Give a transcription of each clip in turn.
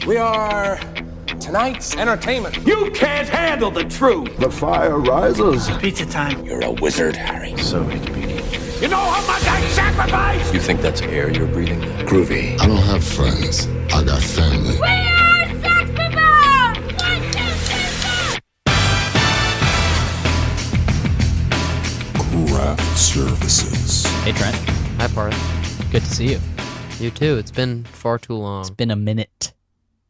We are tonight's entertainment. You can't handle the truth. The fire rises. Pizza time. You're a wizard, Harry. So it begins. You know how much I sacrifice? You think that's air you're breathing? Groovy. I don't have friends. I got family. We are Sex People! 1, 2, 3, 4! Craft Services. Hey, Trent. Hi, Parth. Good to see you. You too. It's been far too long. It's been a minute.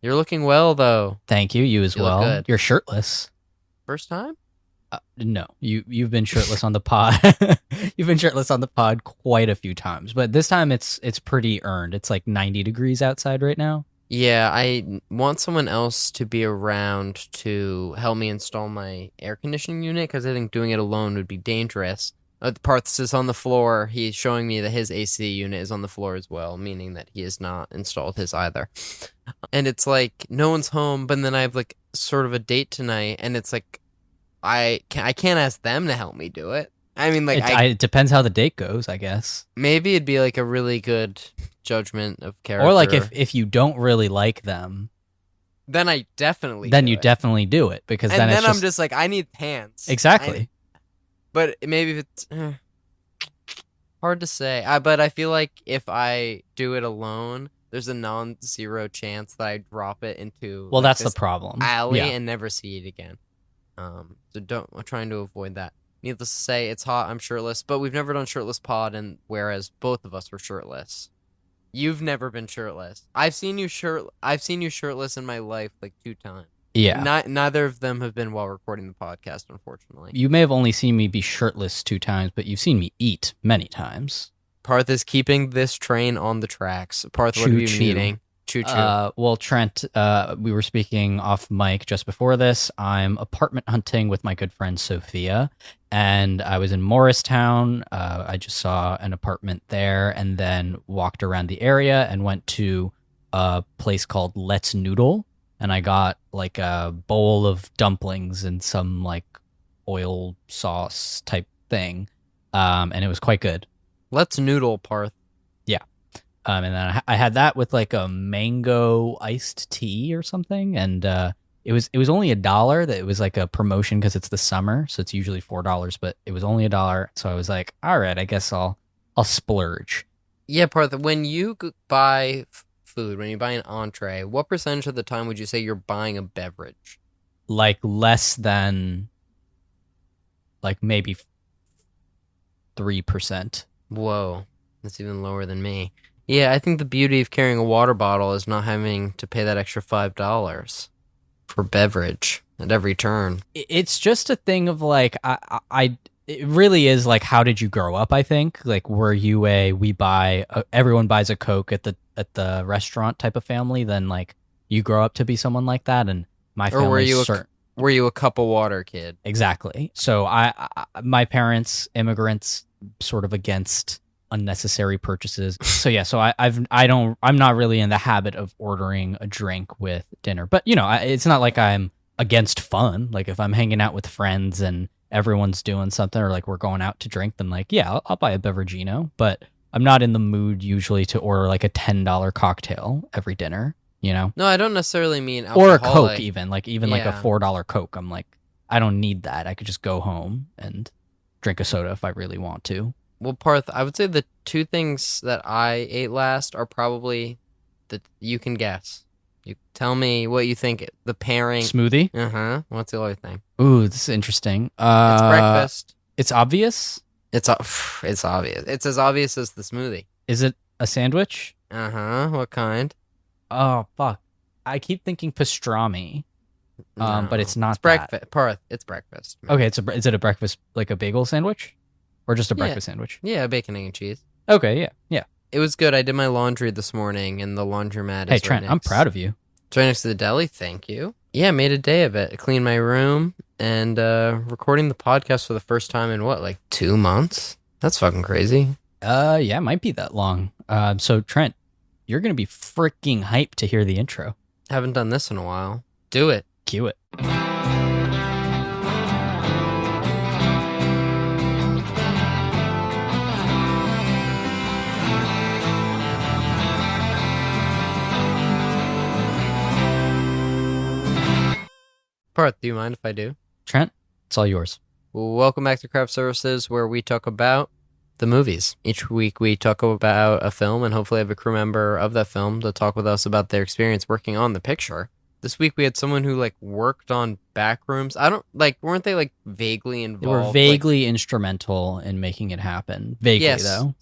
You're looking well, though. Thank you. You as You look well. good. You're shirtless. First time? No, you've been shirtless on the pod. You've been shirtless on the pod quite a few times, but this time it's pretty earned. It's like 90 degrees outside right now. Yeah, I want someone else to be around to help me install my air conditioning unit, because I think doing it alone would be dangerous. Parth is on the floor. He's showing me that his AC unit is on the floor as well, meaning that he has not installed his either. And it's like, no one's home, but then I have like sort of a date tonight, and it's like, I can't ask them to help me do it. I mean, like, It depends how the date goes, I guess. maybe it'd be like a really good judgment of character. Or like if you don't really like them, then I definitely then do you it. definitely do it, because And then then it's I'm just like, I need pants. exactly. But maybe if it's hard to say. But I feel like if I do it alone, there's a non-zero chance that I drop it into Well, like, that's the this problem. alley Yeah. and never see it again. I'm trying to avoid that. Needless to say, it's hot. I'm shirtless, but we've never done shirtless pod, and whereas both of us were shirtless. You've never been shirtless. I've seen you shirtless in my life like 2 times. Yeah. Neither of them have been while recording the podcast, unfortunately. You may have only seen me be shirtless 2 times, but you've seen me eat many times. Parth is keeping this train on the tracks. Parth, what are you Choo-choo. needing? Choo-choo. Well, Trent, we were speaking off mic just before this. I'm apartment hunting with my good friend Sophia, and I was in Morristown. I just saw an apartment there, and then walked around the area and went to a place called Let's Noodle, and I got like a bowl of dumplings and some like oil sauce type thing, and it was quite good. Let's noodle, Parth. And then I had that with like a mango iced tea or something, and it was only $1. That it was like a promotion because it's the summer, so it's usually $4, but it was only $1. So I was like, all right, I guess I'll splurge. Yeah, Parth, when you buy food, when you buy an entree, what percentage of the time would you say you're buying a beverage? Like less than, like maybe 3%. Whoa, that's even lower than me. Yeah, I think the beauty of carrying a water bottle is not having to pay that extra $5 for beverage at every turn. It's just a thing of like, it really is like, how did you grow up? I think like, were you everyone buys a Coke at the restaurant type of family? Then like you grow up to be someone like that, and my family. Or were you a cup of water kid? Exactly. So my parents, immigrants, sort of against unnecessary purchases. So yeah, so I'm not really in the habit of ordering a drink with dinner. But you know, it's not like I'm against fun. Like if I'm hanging out with friends and everyone's doing something, or like we're going out to drink, then like yeah, I'll buy a beveragino. But I'm not in the mood usually to order like a $10 cocktail every dinner. You know? No, I don't necessarily mean Or alcoholic. a Coke even like a $4 Coke. I'm like, I don't need that. I could just go home and drink a soda if I really want to. Well, Parth, I would say the 2 things that I ate last are probably that you can guess. You tell me what you think. The pairing. Smoothie? What's the other thing? Ooh, this is interesting. It's breakfast. It's obvious? It's obvious. It's as obvious as the smoothie. Is it a sandwich? What kind? Oh, fuck. I keep thinking pastrami. No. But it's not It's breakfast. Parth, it's breakfast. Okay, is it a breakfast, like a bagel sandwich? Or just a breakfast sandwich? Yeah, bacon, egg, and cheese. Okay, yeah. It was good. I did my laundry this morning, and the laundromat is Hey, Trent, right I'm next. proud of you. It's right next to the deli. Thank you. Yeah, made a day of it. I cleaned my room, and recording the podcast for the first time in like 2 months? That's fucking crazy. Yeah, it might be that long. So Trent, you're gonna be freaking hyped to hear the intro. Haven't done this in a while. Do it. Cue it. Parth, do you mind if I do? Trent, it's all yours. Welcome back to Craft Services, where we talk about the movies. Each week we talk about a film and hopefully have a crew member of that film to talk with us about their experience working on the picture. This week we had someone who worked on Backrooms. Weren't they vaguely involved? They were vaguely instrumental in making it happen. Vaguely, though.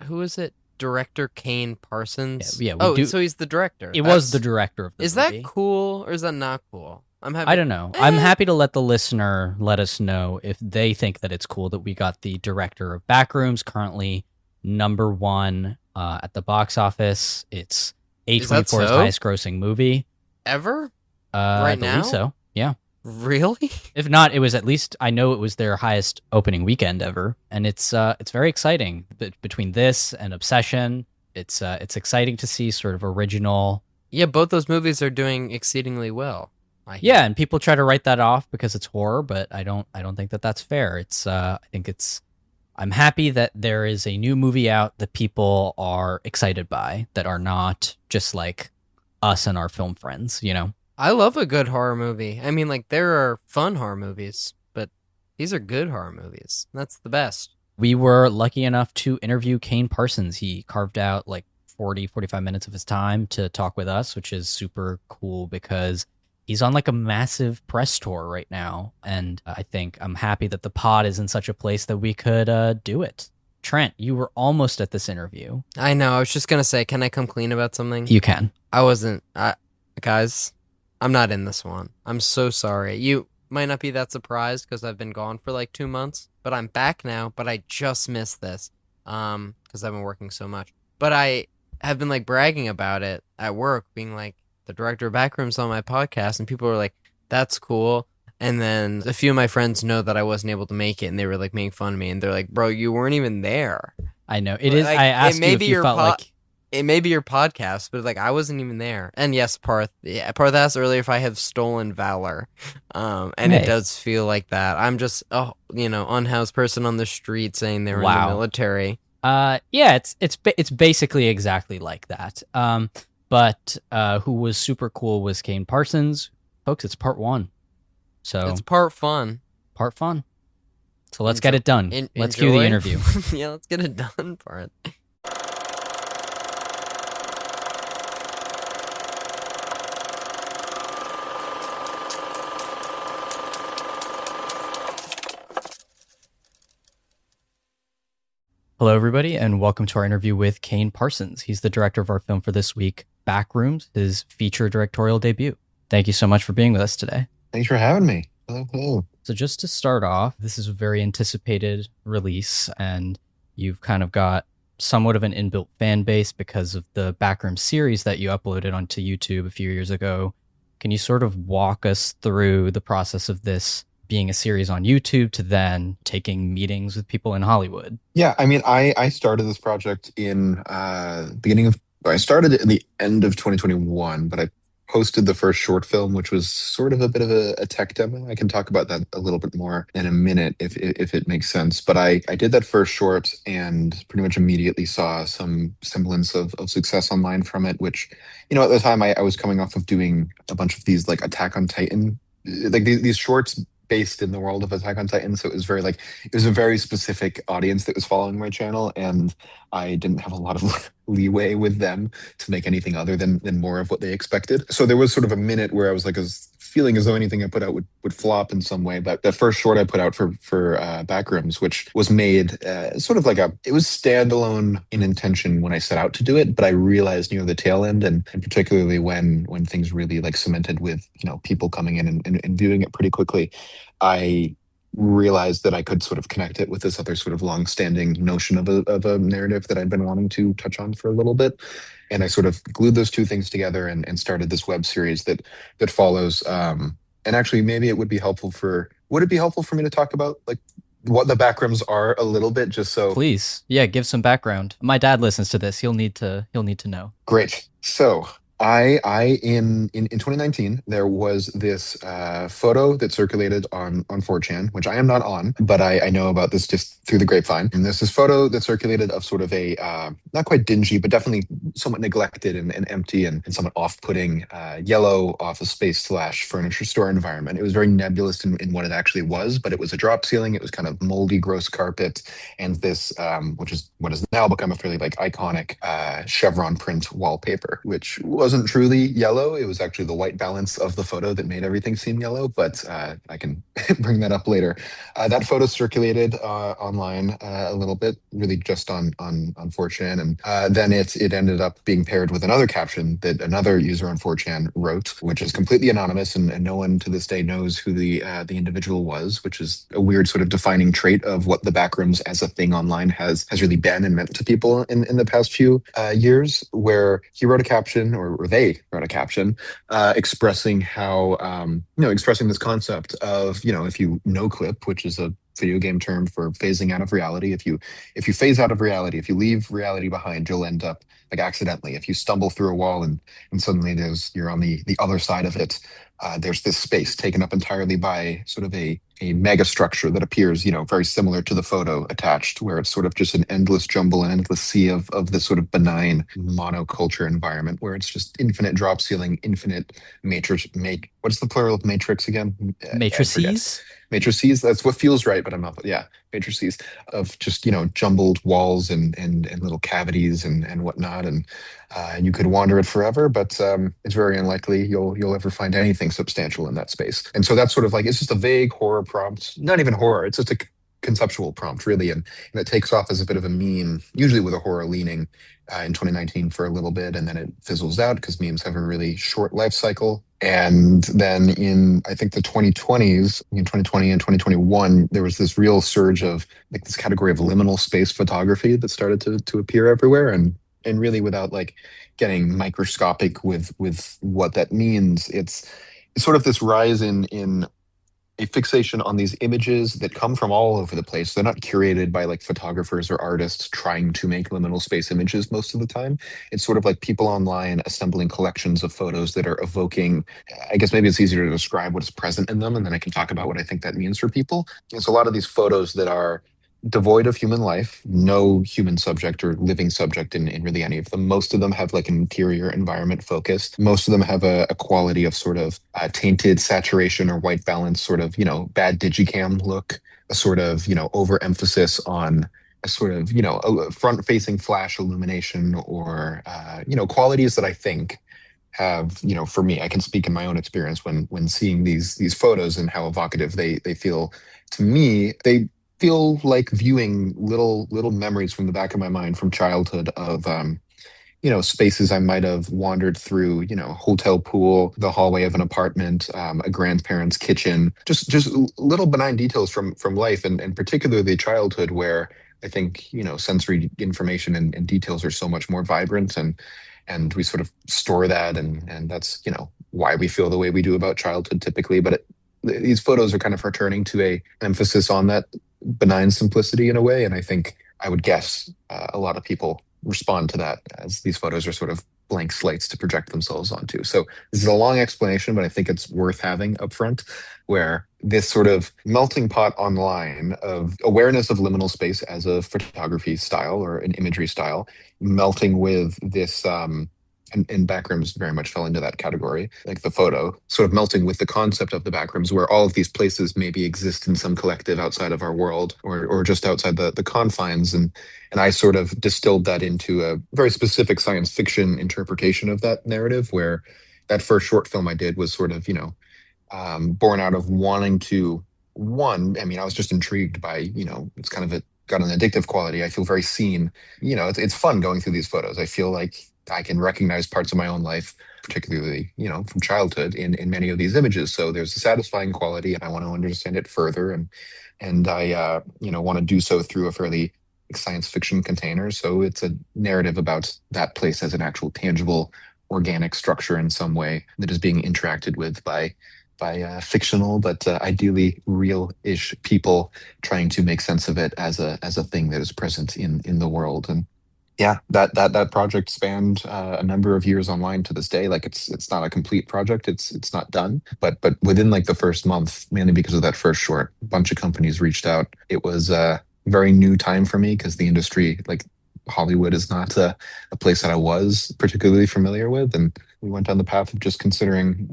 Who is it? Director Kane Parsons? Yeah. So he's the director. It was the director of the movie. Is that cool or is that not cool? I don't know. I'm happy to let the listener let us know if they think that it's cool that we got the director of Backrooms, currently number 1 at the box office. It's A24's highest grossing movie. Ever? I believe so. Yeah. Really? If not, it was at least, I know it was their highest opening weekend ever. And it's very exciting. Between this and Obsession, it's exciting to see sort of original. Yeah, both those movies are doing exceedingly well. Yeah, and people try to write that off because it's horror, but I don't think that that's fair. I'm happy that there is a new movie out that people are excited by, that are not just like us and our film friends, you know? I love a good horror movie. I mean, there are fun horror movies, but these are good horror movies. That's the best. We were lucky enough to interview Kane Parsons. He carved out 45 minutes of his time to talk with us, which is super cool because he's on a massive press tour right now, and I think I'm happy that the pod is in such a place that we could do it. Trent, you were almost at this interview. I know. I was just gonna say, can I come clean about something? You can. I wasn't. Guys, I'm not in this one. I'm so sorry. You might not be that surprised because I've been gone for 2 months, but I'm back now. But I just missed this because I've been working so much. But I have been bragging about it at work, being the director of Backrooms on my podcast, and people were like, that's cool. And then a few of my friends know that I wasn't able to make it, and they were making fun of me, and they're like, bro, you weren't even there. I know. It is. I asked you if you felt it may be your podcast, but I wasn't even there. And yes, Parth asked earlier if I have stolen valor. And It does feel like that. I'm just unhoused person on the street saying they were in the military. Yeah, it's basically exactly like that. But who was super cool was Kane Parsons. Folks, it's part 1. So it's part fun. So let's get it done. Let's cue the interview. Yeah, let's get it done, Parth. Hello, everybody, and welcome to our interview with Kane Parsons. He's the director of our film for this week, Backrooms, his feature directorial debut. Thank you so much for being with us today. Thanks for having me. Hello. So just to start off, this is a very anticipated release, and you've kind of got somewhat of an inbuilt fan base because of the Backrooms series that you uploaded onto YouTube a few years ago. Can you sort of walk us through the process of this being a series on YouTube to then taking meetings with people in Hollywood? Yeah, I mean, I started this project in I started it in the end of 2021, but I posted the first short film, which was sort of a bit of a tech demo. I can talk about that a little bit more in a minute if it makes sense. But I did that first short and pretty much immediately saw some semblance of success online from it, which, at the time I was coming off of doing a bunch of these Attack on Titan, these shorts based in the world of Attack on Titan. So it was very it was a very specific audience that was following my channel, and I didn't have a lot of leeway with them to make anything other than more of what they expected. So there was sort of a minute where I was feeling as though anything I put out would flop in some way. But the first short I put out for Backrooms, which was made sort of it was standalone in intention when I set out to do it, but I realized near the tail end, and particularly when things really cemented with people coming in and viewing it pretty quickly, I realized that I could sort of connect it with this other sort of long-standing notion of a narrative that I'd been wanting to touch on for a little bit. And I sort of glued those two things together and started this web series that follows. And actually, maybe it would be helpful would it be helpful for me to talk about what the Backrooms are a little bit, just so? Please. Yeah, give some background. My dad listens to this. He'll need to know. Great. So In 2019 there was this photo that circulated on 4chan, which I am not on, but I know about this just through the grapevine. And there's this photo that circulated of sort of a not quite dingy, but definitely somewhat neglected and empty and somewhat off-putting yellow office space slash furniture store environment. It was very nebulous in what it actually was, but it was a drop ceiling. It was kind of moldy, gross carpet, and this which is what has now become a fairly like iconic chevron print wallpaper, which wasn't truly yellow. It was actually the white balance of the photo that made everything seem yellow, but I can bring that up later. That photo circulated online a little bit, really just on 4chan, and then it ended up being paired with another caption that another user on 4chan wrote, which is completely anonymous, and no one to this day knows who the individual was, which is a weird sort of defining trait of what the Backrooms as a thing online has really been and meant to people in the past few years, where he wrote a caption, or they wrote a caption, expressing how, expressing this concept of, if you no clip, which is a video game term for phasing out of reality. If you phase out of reality, if you leave reality behind, you'll end up like accidentally. If you stumble through a wall and suddenly you're on the other side of it, there's this space taken up entirely by sort of a mega structure that appears, very similar to the photo attached, where it's sort of just an endless jumble, an endless sea of this sort of benign monoculture environment, where it's just infinite drop ceiling, infinite matrix. What's the plural of matrix again? Matrices? Matrices. That's what feels right, but I'm not. Yeah, matrices of just jumbled walls and little cavities and whatnot, and you could wander it forever, but it's very unlikely you'll ever find anything substantial in that space. And so that's sort of like, it's just a vague horror prompt, not even horror. It's just a conceptual prompt, really, and it takes off as a bit of a meme, usually with a horror leaning. In 2019 for a little bit, and then it fizzles out because memes have a really short life cycle. And then in, I think, the 2020s, in 2020 and 2021, there was this real surge of like this category of liminal space photography that started to appear everywhere, and really, without like getting microscopic with what that means, it's sort of this rise in a fixation on these images that come from all over the place. They're not curated by like photographers or artists trying to make liminal space images most of the time. It's sort of like people online assembling collections of photos that are evoking, I guess maybe it's easier to describe what is present in them, and then I can talk about what I think that means for people. It's a lot of these photos that are devoid of human life, no human subject or living subject in really any of them. Most of them have like an interior environment focus. Most of them have a quality of sort of tainted saturation or white balance, sort of, bad digicam look, a sort of, overemphasis on a sort of, a front-facing flash illumination, or, qualities that I think have, for me, I can speak in my own experience when seeing these photos and how evocative they feel to me. They feel like viewing little memories from the back of my mind from childhood of spaces I might have wandered through, hotel pool, the hallway of an apartment, a grandparent's kitchen, just little benign details from life, and particularly childhood, where I think sensory information and details are so much more vibrant, and we sort of store that, and that's why we feel the way we do about childhood typically. But these photos are kind of returning to an emphasis on that benign simplicity in a way, and I think I would guess a lot of people respond to that, as these photos are sort of blank slates to project themselves onto. So this is a long explanation, but I think it's worth having up front, where this sort of melting pot online of awareness of liminal space as a photography style or an imagery style, melting with this and Backrooms very much fell into that category, like the photo, sort of melting with the concept of the Backrooms, where all of these places maybe exist in some collective outside of our world, or just outside the confines. And I sort of distilled that into a very specific science fiction interpretation of that narrative, where that first short film I did was sort of, born out of wanting to, I was just intrigued by, it's kind of got an addictive quality. I feel very seen. It's fun going through these photos. I feel like I can recognize parts of my own life, particularly, from childhood in many of these images. So there's a satisfying quality, and I want to understand it further. And I, want to do so through a fairly science fiction container. So it's a narrative about that place as an actual tangible, organic structure in some way that is being interacted with by fictional, but ideally real-ish people trying to make sense of it as a thing that is present in the world. And Yeah, that project spanned a number of years online to this day. Like it's not a complete project. It's not done. But within like the first month, mainly because of that first short, a bunch of companies reached out. It was a very new time for me because the industry, like Hollywood, is not a place that I was particularly familiar with, and we went down the path of just considering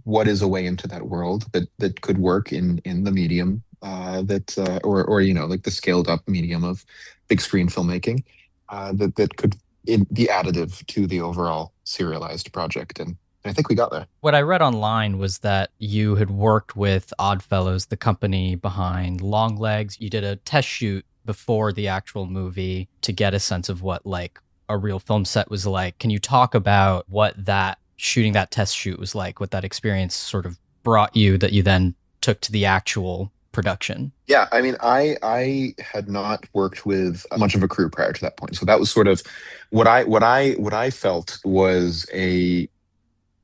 what is a way into that world that could work in the medium that or like the scaled up medium of big screen filmmaking that could be additive to the overall serialized project. And I think we got there. What I read online was that you had worked with Oddfellows, the company behind Longlegs. You did a test shoot before the actual movie to get a sense of what like a real film set was like. Can you talk about what that shooting that test shoot was like, what that experience sort of brought you that you then took to the actual production? Yeah, I mean, I had not worked with much of a crew prior to that point, so that was sort of what I felt was a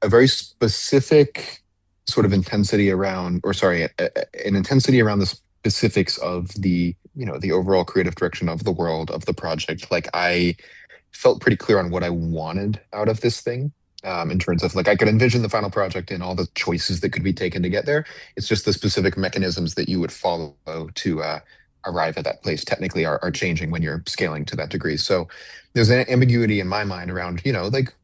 very specific sort of intensity around, or sorry, an intensity around the specifics of the the overall creative direction of the world of the project. Like I felt pretty clear on what I wanted out of this thing. In terms of like I could envision the final project and all the choices that could be taken to get there. It's just the specific mechanisms that you would follow to arrive at that place technically are changing when you're scaling to that degree. So there's an ambiguity in my mind around, like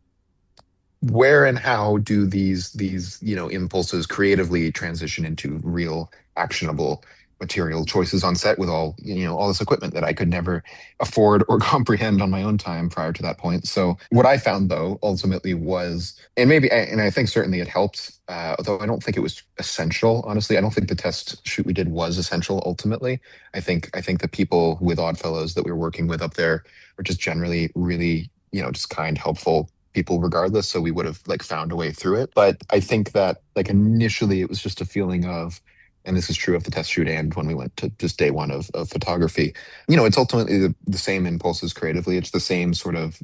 where and how do these impulses creatively transition into real actionable material choices on set with all this equipment that I could never afford or comprehend on my own time prior to that point. So what I found though ultimately was, and I think certainly it helped, although I don't think it was essential. Honestly, I don't think the test shoot we did was essential ultimately. I think the people with Oddfellows that we were working with up there were just generally really just kind, helpful people regardless, so we would have like found a way through it. But I think that like initially it was just a feeling of, and this is true of the test shoot and when we went to just day one of photography, it's ultimately the same impulses creatively. It's the same sort of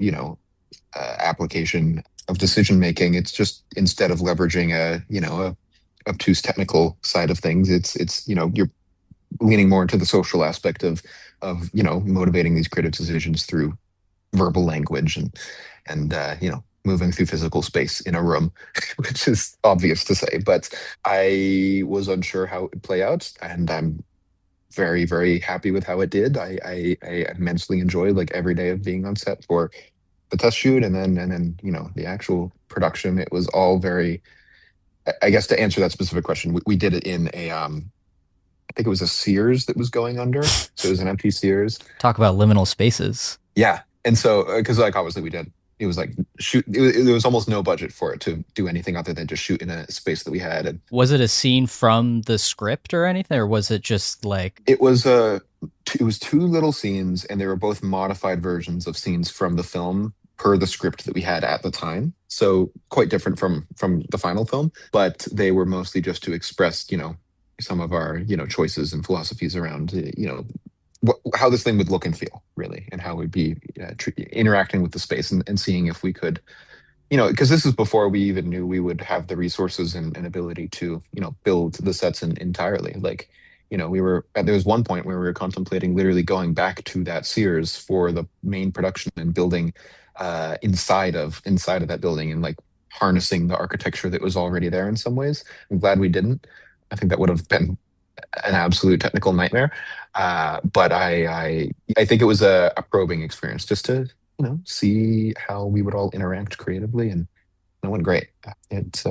application of decision making. It's just instead of leveraging a obtuse technical side of things, it's you're leaning more into the social aspect of motivating these creative decisions through verbal language and moving through physical space in a room, which is obvious to say, but I was unsure how it would play out, and I'm very, very happy with how it did. I immensely enjoyed like every day of being on set for the test shoot, and then the actual production. It was all very. I guess to answer that specific question, we did it in I think it was a Sears that was going under, so it was an empty Sears. Talk about liminal spaces. Yeah, and so because like obviously we did. It was like shoot. There was almost no budget for it to do anything other than just shoot in a space that we had. And was it a scene from the script or anything, or was it just like it was two little scenes, and they were both modified versions of scenes from the film per the script that we had at the time. So quite different from the final film, but they were mostly just to express some of our choices and philosophies around how this thing would look and feel, really, and how we'd be interacting with the space and seeing if we could, because this is before we even knew we would have the resources and ability to, build the sets entirely. Like, there was one point where we were contemplating literally going back to that Sears for the main production and building inside of that building and like harnessing the architecture that was already there in some ways. I'm glad we didn't. I think that would have been an absolute technical nightmare. But I think it was a probing experience just to, see how we would all interact creatively, and it went great. It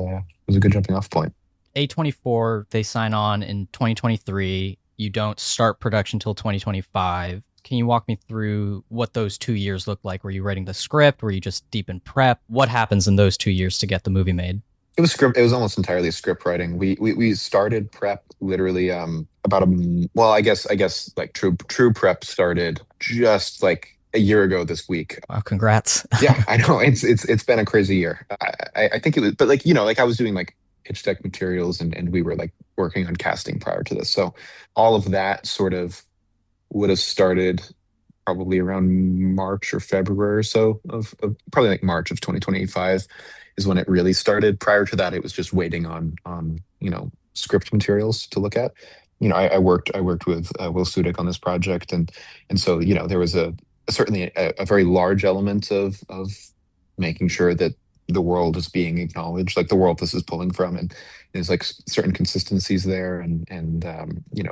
was a good jumping off point. A24, they sign on in 2023. You don't start production till 2025. Can you walk me through what those 2 years looked like? Were you writing the script? Were you just deep in prep? What happens in those 2 years to get the movie made? It was script. It was almost entirely script writing. We started prep literally I guess like true prep started just like a year ago this week. Wow, congrats. Yeah, I know it's been a crazy year. I think it was, but like I was doing like pitch deck materials and we were like working on casting prior to this. So all of that sort of would have started probably around March or February or so of probably like March of 2025 is when it really started. Prior to that, it was just waiting on script materials to look at. I worked with Will Sudik on this project, and so there was certainly a very large element of making sure that the world is being acknowledged, like the world this is pulling from, and there's like certain consistencies there, and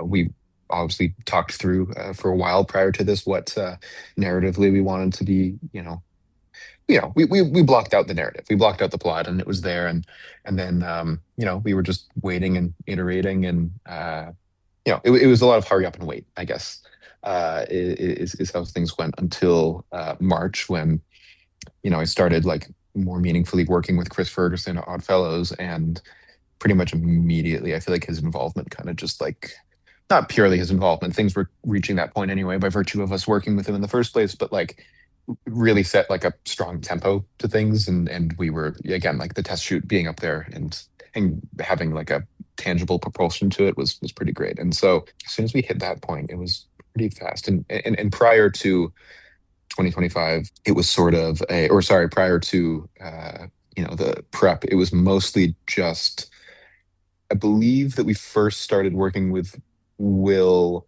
we obviously talked through for a while prior to this what narratively we wanted to be, we blocked out the narrative, we blocked out the plot, and it was there, and then we were just waiting and iterating, and it was a lot of hurry up and wait, I guess, is how things went until March, when I started like more meaningfully working with Chris Ferguson at Oddfellows, and pretty much immediately I feel like his involvement kind of just like, not purely his involvement, things were reaching that point anyway by virtue of us working with him in the first place, but like really set like a strong tempo to things, and we were, again, like the test shoot being up there and having like a tangible propulsion to it was pretty great. And so as soon as we hit that point, it was pretty fast. And prior to 2025, it was sort of prior to the prep, it was mostly just, I believe that we first started working with Will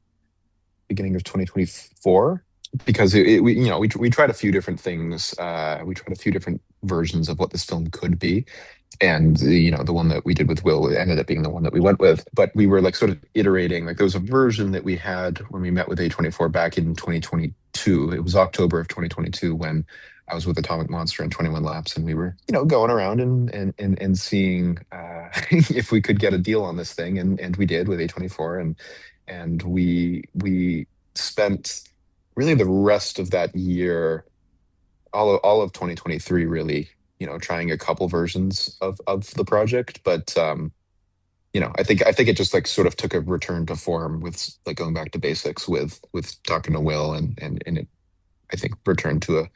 beginning of 2024, because we tried a few different things. We tried a few different versions of what this film could be, and the one that we did with Will ended up being the one that we went with. But we were like sort of iterating. Like there was a version that we had when we met with A24 back in 2022. It was October of 2022 when I was with Atomic Monster and 21 Laps, and we were going around and seeing if we could get a deal on this thing, and we did with A24, and we spent really the rest of that year, all of 2023, really, trying a couple versions of the project. But I think it just like sort of took a return to form with like going back to basics with talking to Will, and it, I think, returned to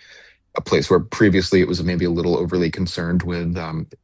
a place where previously it was maybe a little overly concerned with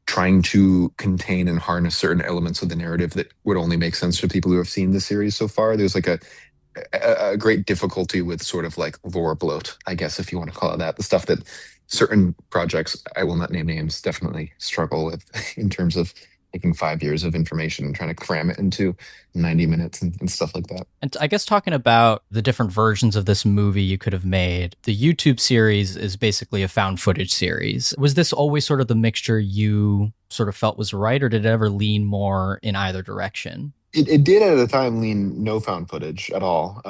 trying to contain and harness certain elements of the narrative that would only make sense to people who have seen the series so far. There's like a great difficulty with sort of like lore bloat, I guess, if you want to call it that. The stuff that certain projects, I will not name names, definitely struggle with in terms of taking 5 years of information and trying to cram it into 90 minutes and stuff like that. And I guess talking about the different versions of this movie you could have made, the YouTube series is basically a found footage series. Was this always sort of the mixture you sort of felt was right, or did it ever lean more in either direction? It did at the time lean no found footage at all.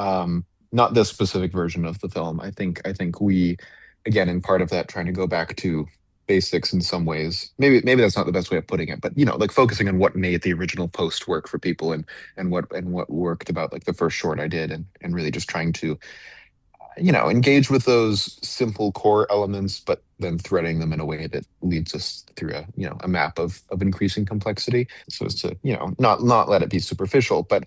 Not this specific version of the film. I think we, again, in part of that, trying to go back to basics in some ways. Maybe that's not the best way of putting it, but like focusing on what made the original post work for people, and what worked about like the first short I did, and really just trying to engage with those simple core elements, but then threading them in a way that leads us through a map of increasing complexity, so as to not let it be superficial. But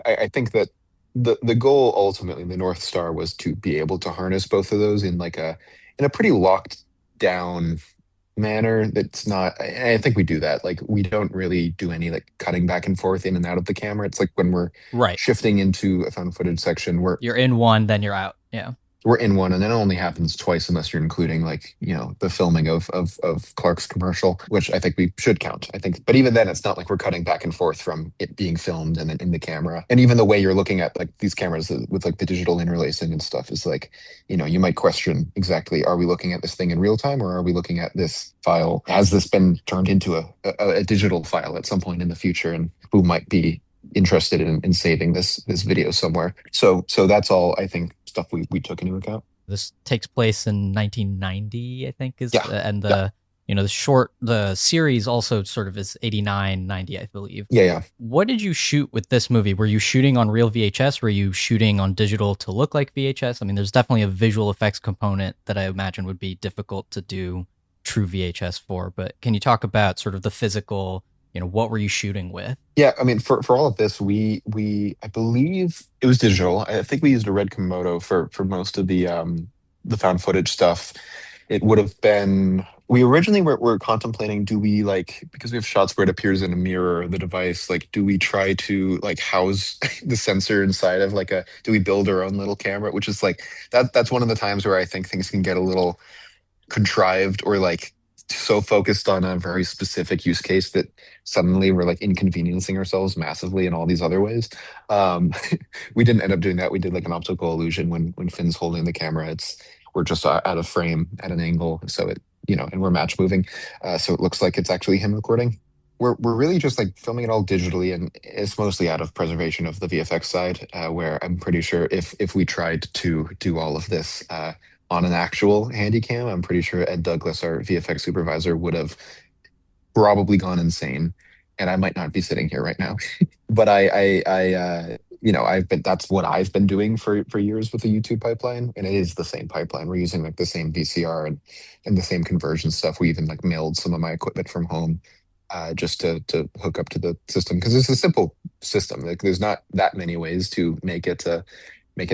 I think that the goal, ultimately, the North Star, was to be able to harness both of those in a pretty locked down manner. That's not, I think we do that. Like, we don't really do any like cutting back and forth in and out of the camera. It's like when we're shifting into a found footage section, you're in one, then you're out. Yeah. We're in one, and then it only happens twice unless you're including like the filming of Clark's commercial, which I think we should count. I think, but even then, it's not like we're cutting back and forth from it being filmed and then in the camera. And even the way you're looking at like these cameras with like the digital interlacing and stuff is like, you might question exactly, are we looking at this thing in real time, or are we looking at this file? Has this been turned into a digital file at some point in the future, and who might be interested in saving this video somewhere? So that's all, I think, stuff we took into account. This takes place in 1990, I think, and the series also sort of is 89, 90, I believe. Yeah. What did you shoot with this movie? Were you shooting on real VHS? Were you shooting on digital to look like VHS? I mean, there's definitely a visual effects component that I imagine would be difficult to do true VHS for, but can you talk about sort of the physical, what were you shooting with? Yeah, I mean, for all of this, we I believe it was digital. I think we used a Red Komodo for most of the found footage stuff. It would have been, we originally were contemplating, do we, like, because we have shots where it appears in a mirror, the device, like, do we try to like house the sensor inside of like do we build our own little camera, which is like, that's one of the times where I think things can get a little contrived, or like so focused on a very specific use case that suddenly we're like inconveniencing ourselves massively in all these other ways. Um, we didn't end up doing that. We did like an optical illusion when Finn's holding the camera. We're just out of frame at an angle, so and we're match moving, so it looks like it's actually him recording. We're really just like filming it all digitally, and it's mostly out of preservation of the VFX side, where I'm pretty sure if we tried to do all of this on an actual Handycam, I'm pretty sure Ed Douglas, our VFX supervisor, would have probably gone insane, and I might not be sitting here right now. But that's what I've been doing for years with the YouTube pipeline, and it is the same pipeline. We're using like the same VCR and the same conversion stuff. We even like mailed some of my equipment from home just to hook up to the system, because it's a simple system. Like there's not that many ways to make it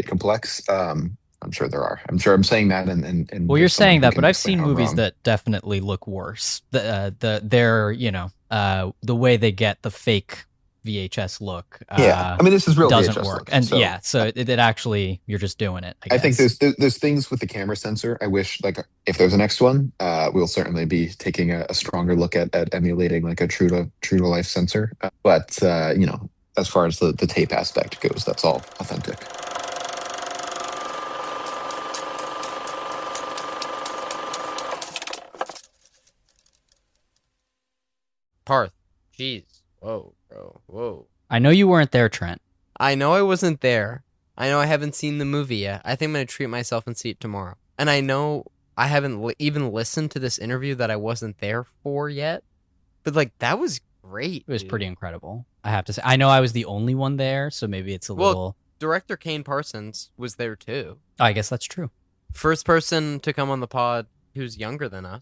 complex. I'm sure there are. I'm sure I'm saying that, and well, you're saying that, but I've explain seen how I'm movies wrong. that definitely look worse. The way they get the fake VHS look. Yeah, I mean, this is real doesn't VHS work, look, and so so it actually you're just doing it. I think guess. there's things with the camera sensor. I wish, like, if there's a next one, we'll certainly be taking a stronger look at emulating like a true to life sensor. But as far as the tape aspect goes, that's all authentic. Parth. Jeez. Whoa, bro. Whoa. I know you weren't there, Trent. I know I wasn't there. I know I haven't seen the movie yet. I think I'm going to treat myself and see it tomorrow. And I know I haven't even listened to this interview that I wasn't there for yet. But, like, that was great. It was pretty incredible, I have to say. I know I was the only one there, so maybe it's a little... Director Kane Parsons was there, too. Oh, I guess that's true. First person to come on the pod who's younger than us.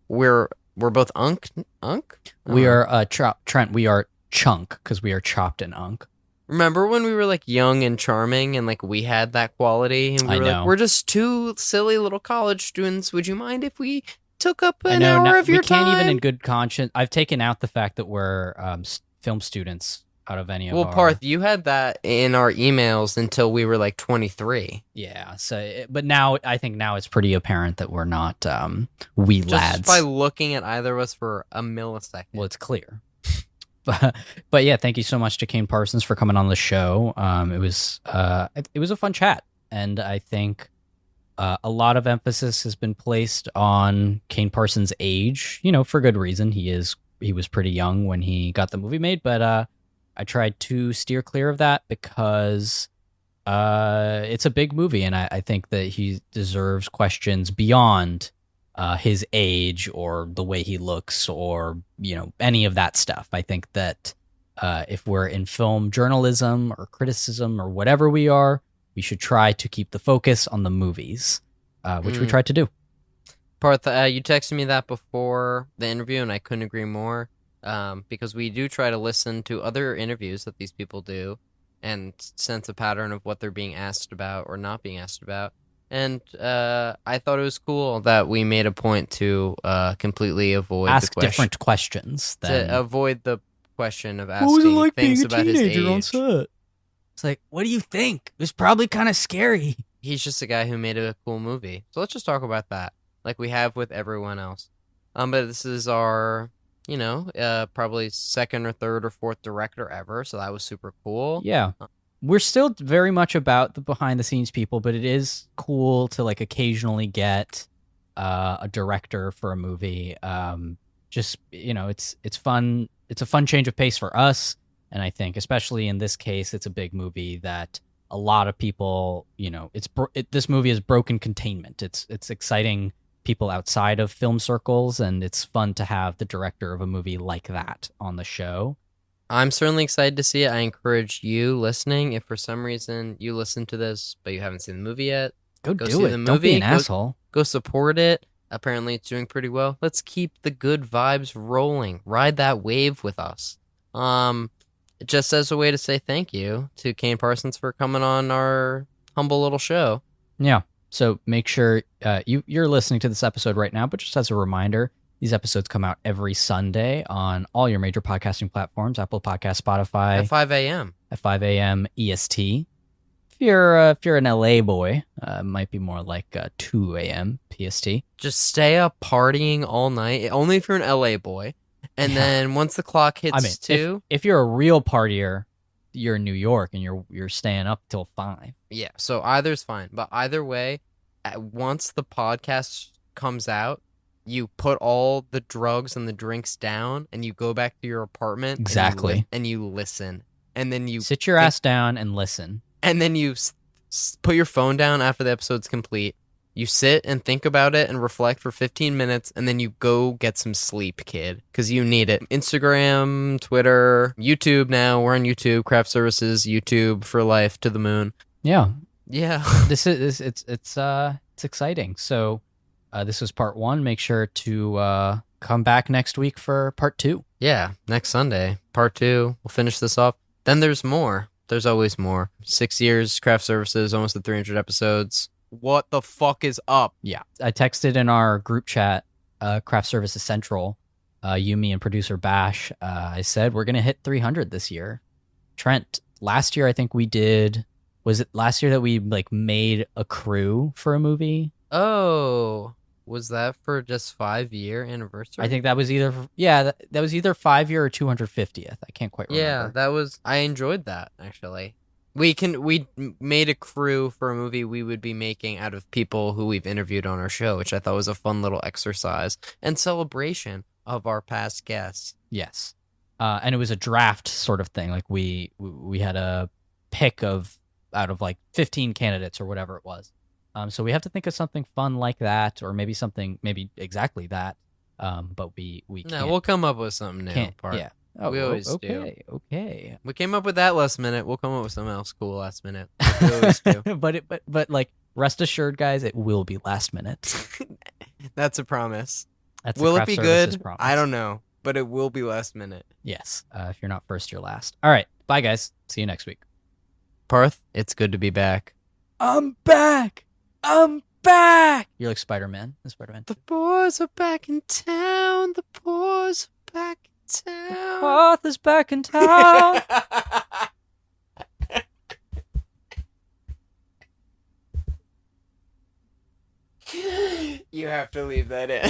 We're both Unk? We are, Trent, we are Chunk, because we are chopped in Unk. Remember when we were like young and charming and like we had that quality and we were like, we're just two silly little college students. Would you mind if we took up an hour of your time? We can't even in good conscience. I've taken out the fact that we're film students out of any of our... Well, Parth, you had that in our emails until we were like 23. Yeah. But now, I think now it's pretty apparent that we're not wee lads. Just by looking at either of us for a millisecond. Well, it's clear. But yeah, thank you so much to Kane Parsons for coming on the show. It was a fun chat, and I think a lot of emphasis has been placed on Kane Parsons' age. For good reason. He was pretty young when he got the movie made, but I tried to steer clear of that because it's a big movie, and I think that he deserves questions beyond his age or the way he looks or any of that stuff. I think that if we're in film journalism or criticism or whatever we are, we should try to keep the focus on the movies, which we tried to do. Parth, you texted me that before the interview, and I couldn't agree more, because we do try to listen to other interviews that these people do and sense a pattern of what they're being asked about or not being asked about. And I thought it was cool that we made a point to completely avoid ask the question, different questions. To avoid the question of asking things about his age. On set? It's like, what do you think? It was probably kind of scary. He's just a guy who made a cool movie. So let's just talk about that, like we have with everyone else. But this is our, probably second or third or fourth director ever, so that was super cool. Yeah. We're still very much about the behind the scenes people, but it is cool to like occasionally get a director for a movie. It's fun. It's a fun change of pace for us, and I think especially in this case, it's a big movie that a lot of people, this movie is broken containment. It's exciting people outside of film circles, and it's fun to have the director of a movie like that on the show. I'm certainly excited to see it. I encourage you listening, if for some reason you listen to this but you haven't seen the movie yet, go see do it. the movie. Don't be an asshole. Go support it. Apparently it's doing pretty well. Let's keep the good vibes rolling. Ride that wave with us. Just as a way to say thank you to Kane Parsons for coming on our humble little show. Yeah. So make sure you're listening to this episode right now, but just as a reminder, these episodes come out every Sunday on all your major podcasting platforms, Apple Podcasts, Spotify. At 5 a.m. At 5 a.m. EST. if you're an LA boy, it might be more like 2 a.m. PST. Just stay up partying all night. Only if you're an LA boy. And then once the clock hits 2, if you're a real partier, you're in New York and you're staying up till 5. yeah. So either's fine. But either way, once the podcast comes out, you put all the drugs and the drinks down, and you go back to your apartment. Exactly. And you listen. And then you sit your ass down and listen. And then you put your phone down after the episode's complete. You sit and think about it and reflect for 15 minutes, and then you go get some sleep, kid, because you need it. Instagram, Twitter, YouTube now. We're on YouTube. Craft Services, YouTube for life, to the moon. Yeah. Yeah. It's exciting. So this was part 1. Make sure to come back next week for part 2. Yeah, next Sunday, part 2. We'll finish this off. Then there's more. There's always more. 6 years, Craft Services, almost at 300 episodes. What the fuck is up? Yeah. I texted in our group chat, Craft Services Central, Yumi and producer Bash. I said, we're going to hit 300 this year. Trent, last year, I think we did, was it last year that we like made a crew for a movie? Oh, was that for just 5-year anniversary? I think that was either, that was either 5-year or 250th. I can't quite remember. Yeah, that was, I enjoyed that, actually. We made a crew for a movie we would be making out of people who we've interviewed on our show, which I thought was a fun little exercise and celebration of our past guests. Yes. And it was a draft sort of thing. Like we had a pick out of like 15 candidates or whatever it was. So we have to think of something fun like that, or maybe something, maybe exactly that. But we can't. No, we'll come up with something new. Parth. Yeah. Oh, we always do. Okay. We came up with that last minute. We'll come up with something else cool last minute. We always do. but like, rest assured, guys, it will be last minute. That's a promise. Will it be good? Promise. I don't know, but it will be last minute. Yes. If you're not first, you're last. All right. Bye, guys. See you next week. Parth, it's good to be back. I'm back. You're like Spider-Man. The boys are back in town. The boys are back in town. Parth is back in town. You have to leave that in.